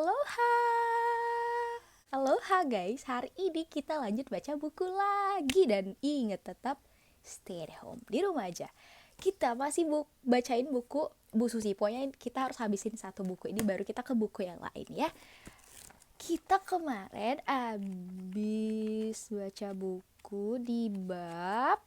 Aloha. Aloha guys, hari ini kita lanjut baca buku lagi. Dan ingat tetap stay at home, di rumah aja. Kita masih bacain buku Bu Susi. Pokoknya kita harus habisin satu buku ini baru kita ke buku yang lain ya. Kita kemarin abis baca buku di bab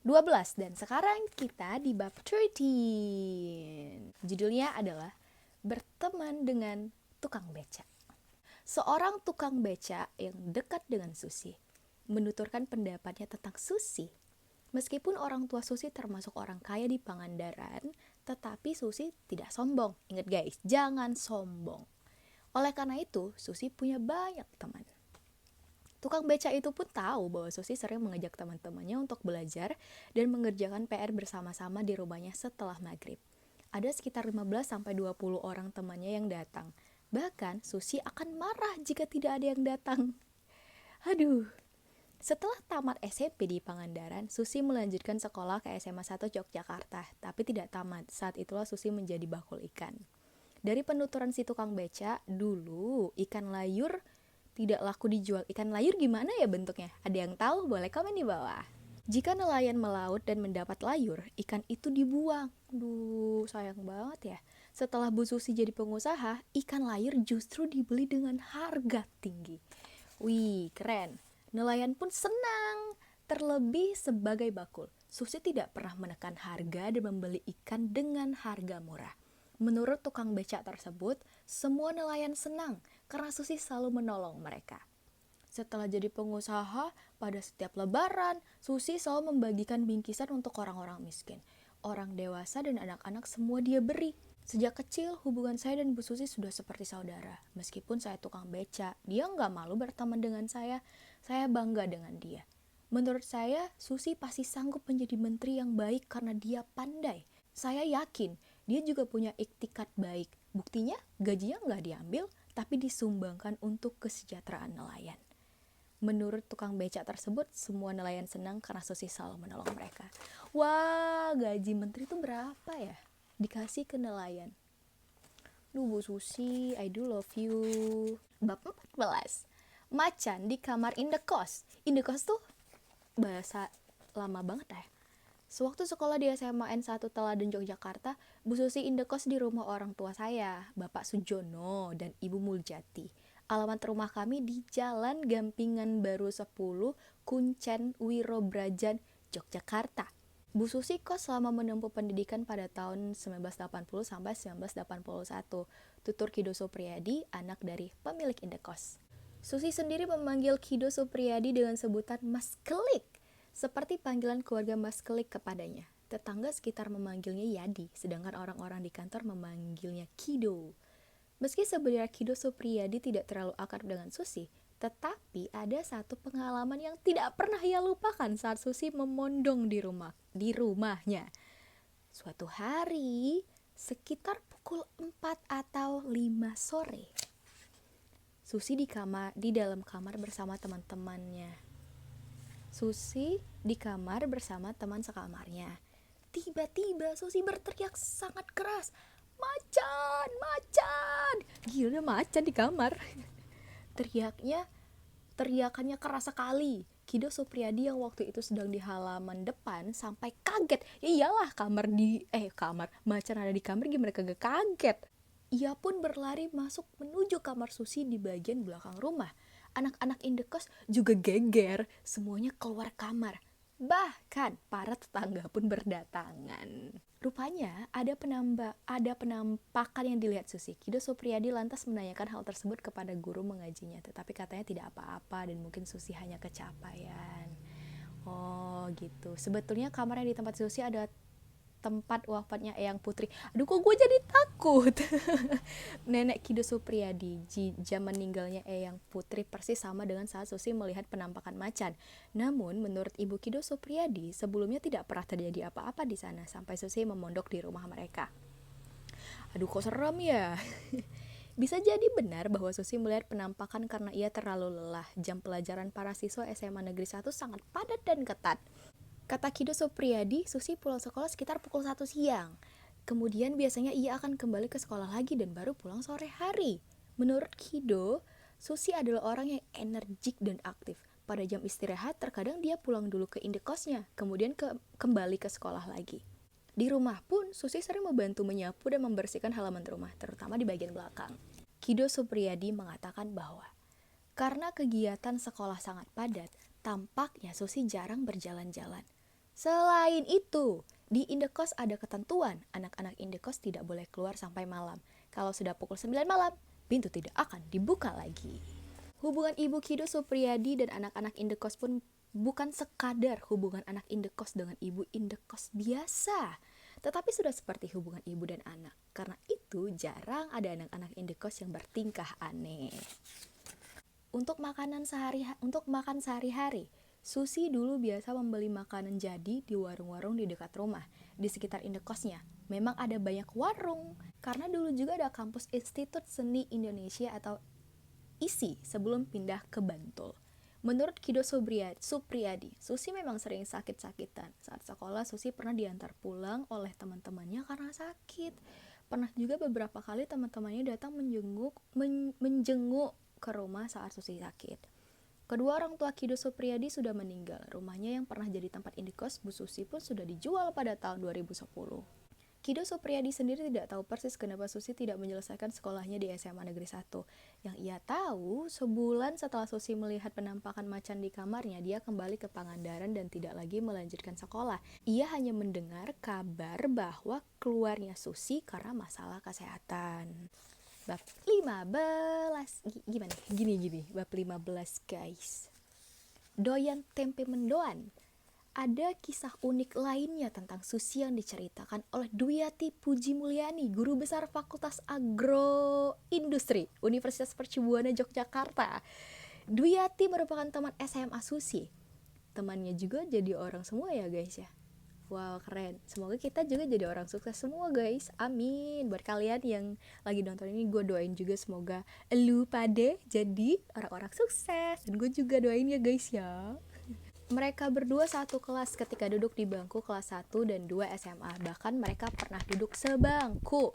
12 dan sekarang kita di bab 13. Judulnya adalah Berteman dengan Tukang Beca. Seorang tukang beca yang dekat dengan Susi menuturkan pendapatnya tentang Susi. Meskipun orang tua Susi termasuk orang kaya di Pangandaran, tetapi Susi tidak sombong. Ingat guys, jangan sombong. Oleh karena itu, Susi punya banyak teman. Tukang beca itu pun tahu bahwa Susi sering mengajak teman-temannya untuk belajar dan mengerjakan PR bersama-sama di rumahnya setelah maghrib. Ada sekitar 15-20 orang temannya yang datang. Bahkan Susi akan marah jika tidak ada yang datang. Aduh. Setelah tamat SMP di Pangandaran, Susi melanjutkan sekolah ke SMA 1 Yogyakarta, tapi tidak tamat. Saat itulah Susi menjadi bakul ikan. Dari penuturan si tukang beca, dulu ikan layur tidak laku dijual. Ikan layur gimana ya bentuknya? Ada yang tahu? Boleh komen di bawah. Jika nelayan melaut dan mendapat layur, ikan itu dibuang. Duh, sayang banget ya. Setelah Bu Susi jadi pengusaha, ikan layur justru dibeli dengan harga tinggi. Wih, keren. Nelayan pun senang. Terlebih sebagai bakul, Susi tidak pernah menekan harga dan membeli ikan dengan harga murah. Menurut tukang becak tersebut, semua nelayan senang karena Susi selalu menolong mereka. Setelah jadi pengusaha, pada setiap lebaran, Susi selalu membagikan bingkisan untuk orang-orang miskin. Orang dewasa dan anak-anak semua dia beri. Sejak kecil, hubungan saya dan Bu Susi sudah seperti saudara. Meskipun saya tukang beca, dia nggak malu berteman dengan saya. Saya bangga dengan dia. Menurut saya, Susi pasti sanggup menjadi menteri yang baik karena dia pandai. Saya yakin, dia juga punya iktikat baik. Buktinya, gajinya nggak diambil, tapi disumbangkan untuk kesejahteraan nelayan. Menurut tukang becak tersebut, semua nelayan senang karena Susi selalu menolong mereka. Wah, gaji menteri itu berapa ya? Dikasih ke nelayan. Duh, Bu Susi, I do love you. Bab 14. Macan di kamar indekos. Indekos tuh bahasa lama banget ya. Sewaktu sekolah di SMA N1 Teladan Yogyakarta, Bu Susi indekos di rumah orang tua saya, Bapak Sujono dan Ibu Muljati. Alamat rumah kami di Jalan Gampingan Baru 10, Kuncen, Wirobrajan, Yogyakarta. Bu Susi kos selama menempuh pendidikan pada tahun 1980 sampai 1981. Tutur Kido Supriyadi, anak dari pemilik indekos. Susi sendiri memanggil Kido Supriyadi dengan sebutan Mas Kelik, seperti panggilan keluarga Mas Kelik kepadanya. Tetangga sekitar memanggilnya Yadi, sedangkan orang-orang di kantor memanggilnya Kido. Meski sebenarnya Kido Supriyadi tidak terlalu akrab dengan Susi, tetapi ada satu pengalaman yang tidak pernah ia lupakan saat Susi memondong di rumahnya. Suatu hari, sekitar pukul 4 atau 5 sore, Susi di dalam kamar bersama teman-temannya. Susi di kamar bersama teman sekamarnya. Tiba-tiba Susi berteriak sangat keras, "Macan, macan!" Gila, macan di kamar. Teriakannya keras sekali. Kido Supriyadi yang waktu itu sedang di halaman depan sampai kaget. Ya iyalah, macan ada di kamar, gimana kagak kaget. Ia pun berlari masuk menuju kamar Susi di bagian belakang rumah. Anak-anak indekos juga geger, semuanya keluar kamar. Bahkan para tetangga pun berdatangan. Rupanya ada penampakan yang dilihat Susi. Kido Supriyadi lantas menanyakan hal tersebut kepada guru mengajinya, tetapi katanya tidak apa-apa dan mungkin Susi hanya kecapaian. Oh gitu. Sebetulnya kamar yang di tempat Susi ada tempat wafatnya Eyang Putri. Aduh, kok gue jadi takut. Nenek Kido Supriyadi, jam meninggalnya Eyang Putri persis sama dengan saat Susi melihat penampakan macan. Namun, menurut Ibu Kido Supriyadi, sebelumnya tidak pernah terjadi apa-apa di sana sampai Susi memondok di rumah mereka. Aduh, kok serem ya. Bisa jadi benar bahwa Susi melihat penampakan karena ia terlalu lelah. Jam pelajaran para siswa SMA Negeri 1 sangat padat dan ketat. Kata Kido Supriyadi, Susi pulang sekolah sekitar pukul 1 siang. Kemudian biasanya ia akan kembali ke sekolah lagi dan baru pulang sore hari. Menurut Kido, Susi adalah orang yang energik dan aktif. Pada jam istirahat, terkadang dia pulang dulu ke indekosnya, kemudian kembali ke sekolah lagi. Di rumah pun, Susi sering membantu menyapu dan membersihkan halaman rumah, terutama di bagian belakang. Kido Supriyadi mengatakan bahwa karena kegiatan sekolah sangat padat, tampaknya Susi jarang berjalan-jalan. Selain itu, di indekos ada ketentuan, anak-anak indekos tidak boleh keluar sampai malam. Kalau sudah pukul 9 malam, pintu tidak akan dibuka lagi. Hubungan Ibu Kido Supriyadi dan anak-anak indekos pun bukan sekadar hubungan anak indekos dengan ibu indekos biasa, tetapi sudah seperti hubungan ibu dan anak. Karena itu jarang ada anak-anak indekos yang bertingkah aneh. Untuk makan sehari-hari, Susi dulu biasa membeli makanan jadi di warung-warung di dekat rumah, di sekitar indekosnya. Memang ada banyak warung, karena dulu juga ada kampus Institut Seni Indonesia atau ISI sebelum pindah ke Bantul. Menurut Kido Supriyadi, Susi memang sering sakit-sakitan. Saat sekolah, Susi pernah diantar pulang oleh teman-temannya karena sakit. Pernah juga beberapa kali teman-temannya datang menjenguk ke rumah saat Susi sakit. Kedua orang tua Kido Supriyadi sudah meninggal. Rumahnya yang pernah jadi tempat indekos Bu Susi pun sudah dijual pada tahun 2010. Kido Supriyadi sendiri tidak tahu persis kenapa Susi tidak menyelesaikan sekolahnya di SMA Negeri 1. Yang ia tahu, sebulan setelah Susi melihat penampakan macan di kamarnya, dia kembali ke Pangandaran dan tidak lagi melanjutkan sekolah. Ia hanya mendengar kabar bahwa keluarnya Susi karena masalah kesehatan. Bab 15. Gimana? Gini. Bab 15, guys. Doyan tempe mendoan. Ada kisah unik lainnya tentang Susi yang diceritakan oleh Dwiyati Puji Mulyani, guru besar Fakultas Agroindustri Universitas Mercubuana Yogyakarta. Dwiyati merupakan teman SMA Susi. Temannya juga jadi orang semua ya guys ya. Wow, keren. Semoga kita juga jadi orang sukses semua guys. Amin. Buat kalian yang lagi nonton ini, gue doain juga semoga lu pada jadi orang-orang sukses. Dan gue juga doain ya guys ya. Mereka berdua satu kelas ketika duduk di bangku kelas 1 dan 2 SMA. Bahkan mereka pernah duduk sebangku.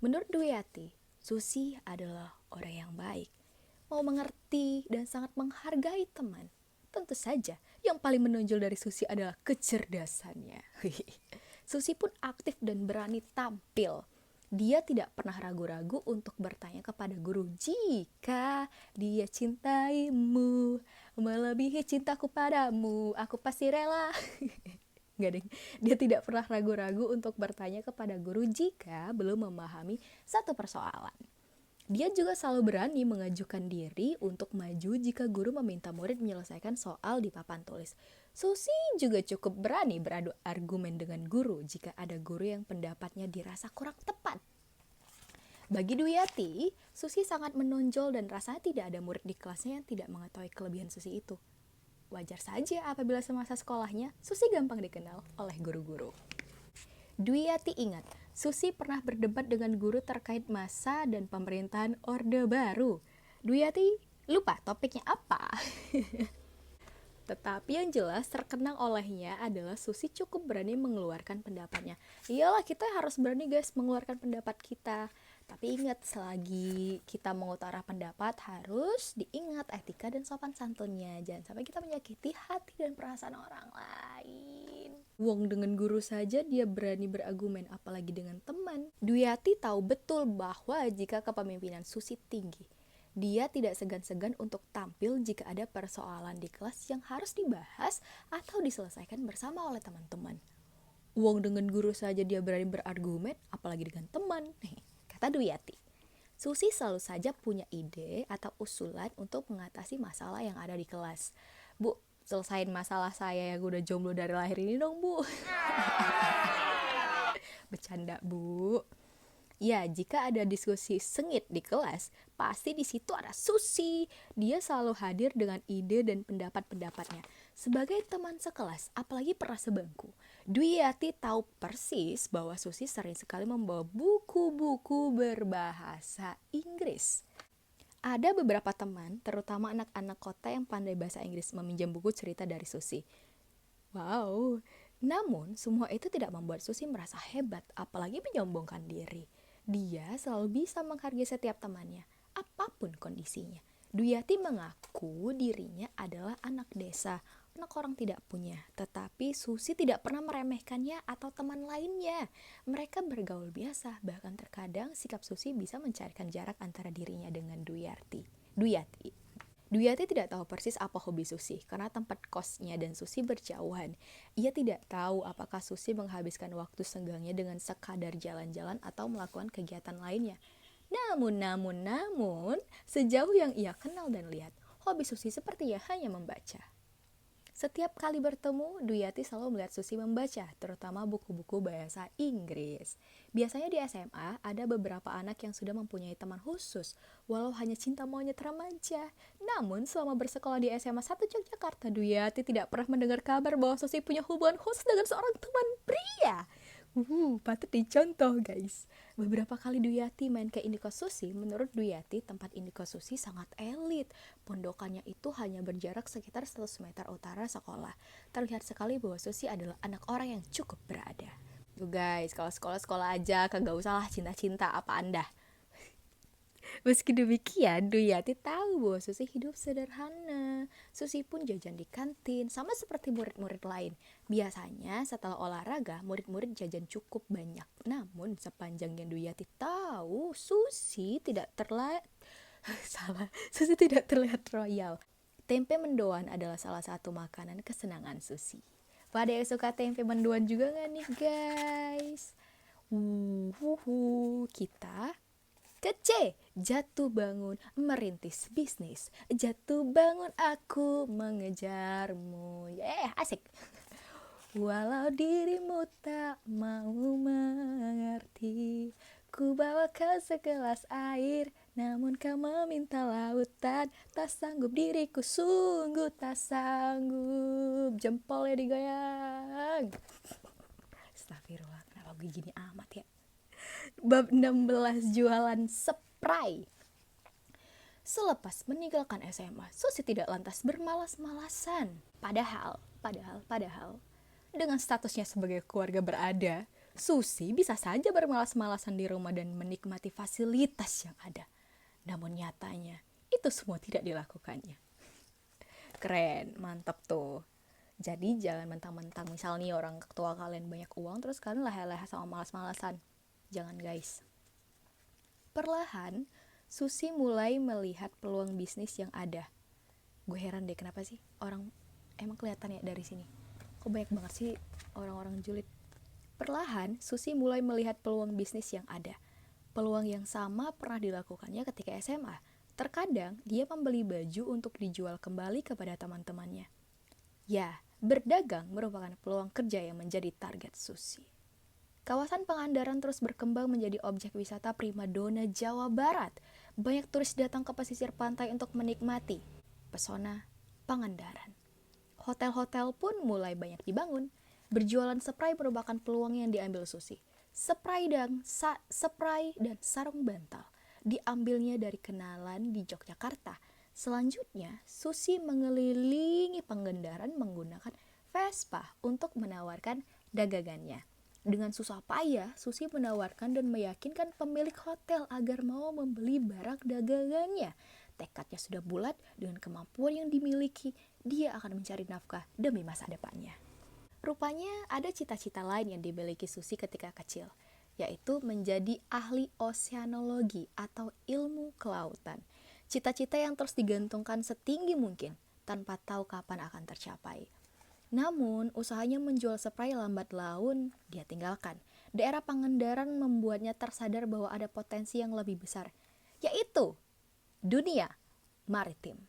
Menurut Dwiyati, Susi adalah orang yang baik, mau mengerti dan sangat menghargai teman. Tentu saja, yang paling menonjol dari Susi adalah kecerdasannya. Susi pun aktif dan berani tampil. Dia tidak pernah ragu-ragu untuk bertanya kepada guru jika dia cintaimu melebihi cintaku padamu, aku pasti rela. Gak deh, dia tidak pernah ragu-ragu untuk bertanya kepada guru jika belum memahami satu persoalan. Dia juga selalu berani mengajukan diri untuk maju jika guru meminta murid menyelesaikan soal di papan tulis. Susi juga cukup berani beradu argumen dengan guru jika ada guru yang pendapatnya dirasa kurang tepat. Bagi Dwiyati, Susi sangat menonjol dan rasanya tidak ada murid di kelasnya yang tidak mengetahui kelebihan Susi itu. Wajar saja apabila semasa sekolahnya, Susi gampang dikenal oleh guru-guru. Dwiyati ingat, Susi pernah berdebat dengan guru terkait masa dan pemerintahan Orde Baru. Dwiyati lupa topiknya apa. Tetapi yang jelas terkenang olehnya adalah Susi cukup berani mengeluarkan pendapatnya. Iyalah, kita harus berani guys mengeluarkan pendapat kita. Tapi ingat, selagi kita mengutara pendapat harus diingat etika dan sopan santunnya. Jangan sampai kita menyakiti hati dan perasaan orang lain. Wong dengan guru saja dia berani berargumen, apalagi dengan teman. Dwiyati tahu betul bahwa jika kepemimpinan Susi tinggi, dia tidak segan-segan untuk tampil jika ada persoalan di kelas yang harus dibahas atau diselesaikan bersama oleh teman-teman. Wong dengan guru saja dia berani berargumen, apalagi dengan teman, kata Dwiyati. Susi selalu saja punya ide atau usulan untuk mengatasi masalah yang ada di kelas. Bu, selesain masalah saya yang udah jomblo dari lahir ini dong, Bu. Bercanda, Bu. Ya, jika ada diskusi sengit di kelas, pasti di situ ada Susi. Dia selalu hadir dengan ide dan pendapat-pendapatnya. Sebagai teman sekelas, apalagi pernah sebangku, Dwiyati tahu persis bahwa Susi sering sekali membawa buku-buku berbahasa Inggris. Ada beberapa teman, terutama anak-anak kota yang pandai bahasa Inggris, meminjam buku cerita dari Susi. Wow, namun semua itu tidak membuat Susi merasa hebat, apalagi menyombongkan diri. Dia selalu bisa menghargai setiap temannya, kondisinya. Duyati mengaku dirinya adalah anak desa, anak orang tidak punya. Tetapi Susi tidak pernah meremehkannya atau teman lainnya. Mereka bergaul biasa, bahkan terkadang sikap Susi bisa mencarikan jarak antara dirinya dengan Duyati. Duyati tidak tahu persis apa hobi Susi, karena tempat kosnya dan Susi berjauhan. Ia tidak tahu apakah Susi menghabiskan waktu senggangnya dengan sekadar jalan-jalan atau melakukan kegiatan lainnya. Namun, sejauh yang ia kenal dan lihat, hobi Susi sepertinya hanya membaca. Setiap kali bertemu, Duyati selalu melihat Susi membaca, terutama buku-buku bahasa Inggris. Biasanya di SMA, ada beberapa anak yang sudah mempunyai teman khusus, walau hanya cinta monyet remaja. Namun, selama bersekolah di SMA 1 Yogyakarta, Duyati tidak pernah mendengar kabar bahwa Susi punya hubungan khusus dengan seorang teman pria. Patut dicontoh guys. Beberapa kali Duyati main ke indikos Susi, menurut Duyati tempat indikos Susi sangat elit. Pondokannya itu hanya berjarak sekitar 100 meter utara sekolah. Terlihat sekali bahwa Susi adalah anak orang yang cukup berada. Tuh guys, kalau sekolah-sekolah aja kagak usah lah cinta-cinta apa anda. Meski demikian, Duyati tahu bahwa Susi hidup sederhana. Susi pun jajan di kantin, sama seperti murid-murid lain. Biasanya setelah olahraga, murid-murid jajan cukup banyak. Namun sepanjang yang Duyati tahu, Susi tidak terlihat royal. Tempe mendoan adalah salah satu makanan kesenangan Susi. Pada yang suka tempe mendoan juga gak nih guys? Kita C. Jatuh bangun merintis bisnis. Jatuh bangun aku mengejarmu. Asik. Walau dirimu tak mau mengerti, ku bawa kau segelas air, namun kau meminta lautan. Tak sanggup diriku, sungguh tak sanggup. Jempolnya digoyang. Astagfirullah, kenapa gue gini amat ya. Bab 16, jualan spray. Selepas meninggalkan SMA, Susi tidak lantas bermalas-malasan. Padahal, dengan statusnya sebagai keluarga berada, Susi bisa saja bermalas-malasan di rumah dan menikmati fasilitas yang ada. Namun nyatanya, itu semua tidak dilakukannya. Keren, mantap tuh. Jadi jangan mentang-mentang misal nih orang tua kalian banyak uang, terus kalian leha-leha sama malas-malasan. Jangan guys. Perlahan, Susi mulai melihat peluang bisnis yang ada. Gue heran deh kenapa sih orang emang kelihatan ya dari sini. Kok banyak banget sih orang-orang julid. Perlahan, Susi mulai melihat peluang bisnis yang ada. Peluang yang sama pernah dilakukannya ketika SMA. Terkadang, dia membeli baju untuk dijual kembali kepada teman-temannya. Ya, berdagang merupakan peluang kerja yang menjadi target Susi. Kawasan Pangandaran terus berkembang menjadi objek wisata primadona Jawa Barat. Banyak turis datang ke pesisir pantai untuk menikmati pesona Pangandaran. Hotel-hotel pun mulai banyak dibangun. Berjualan spray merupakan peluang yang diambil Susi. Spray dan sarung bantal diambilnya dari kenalan di Yogyakarta. Selanjutnya, Susi mengelilingi Pangandaran menggunakan Vespa untuk menawarkan dagangannya. Dengan susah payah, Susi menawarkan dan meyakinkan pemilik hotel agar mau membeli barang dagangannya. Tekadnya sudah bulat, dengan kemampuan yang dimiliki, dia akan mencari nafkah demi masa depannya. Rupanya ada cita-cita lain yang dimiliki Susi ketika kecil, yaitu menjadi ahli oseanologi atau ilmu kelautan. Cita-cita yang terus digantungkan setinggi mungkin, tanpa tahu kapan akan tercapai. Namun, usahanya menjual spray lambat laun dia tinggalkan. Daerah Pangandaran membuatnya tersadar bahwa ada potensi yang lebih besar, yaitu dunia maritim.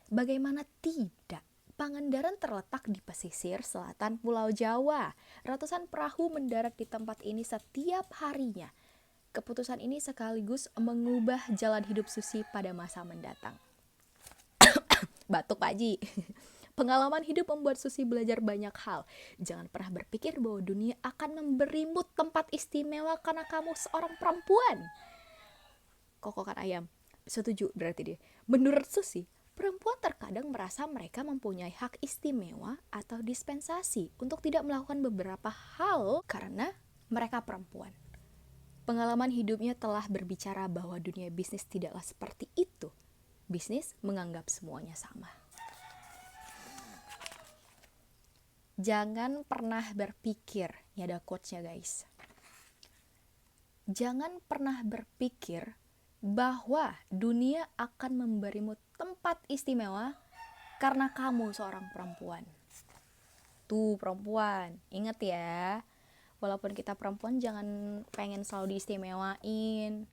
Bagaimana tidak? Pangandaran terletak di pesisir selatan Pulau Jawa. Ratusan perahu mendarat di tempat ini setiap harinya. Keputusan ini sekaligus mengubah jalan hidup Susi pada masa mendatang. Batuk Pak Ji. Pengalaman hidup membuat Susi belajar banyak hal. Jangan pernah berpikir bahwa dunia akan memberimu tempat istimewa karena kamu seorang perempuan. Kokokan ayam. Setuju berarti dia. Menurut Susi, perempuan terkadang merasa mereka mempunyai hak istimewa atau dispensasi untuk tidak melakukan beberapa hal karena mereka perempuan. Pengalaman hidupnya telah berbicara bahwa dunia bisnis tidaklah seperti itu. Bisnis menganggap semuanya sama. Jangan pernah berpikir, ini ada quotes-nya guys. Jangan pernah berpikir bahwa dunia akan memberimu tempat istimewa karena kamu seorang perempuan. Tuh perempuan, ingat ya, walaupun kita perempuan jangan pengen selalu diistimewain.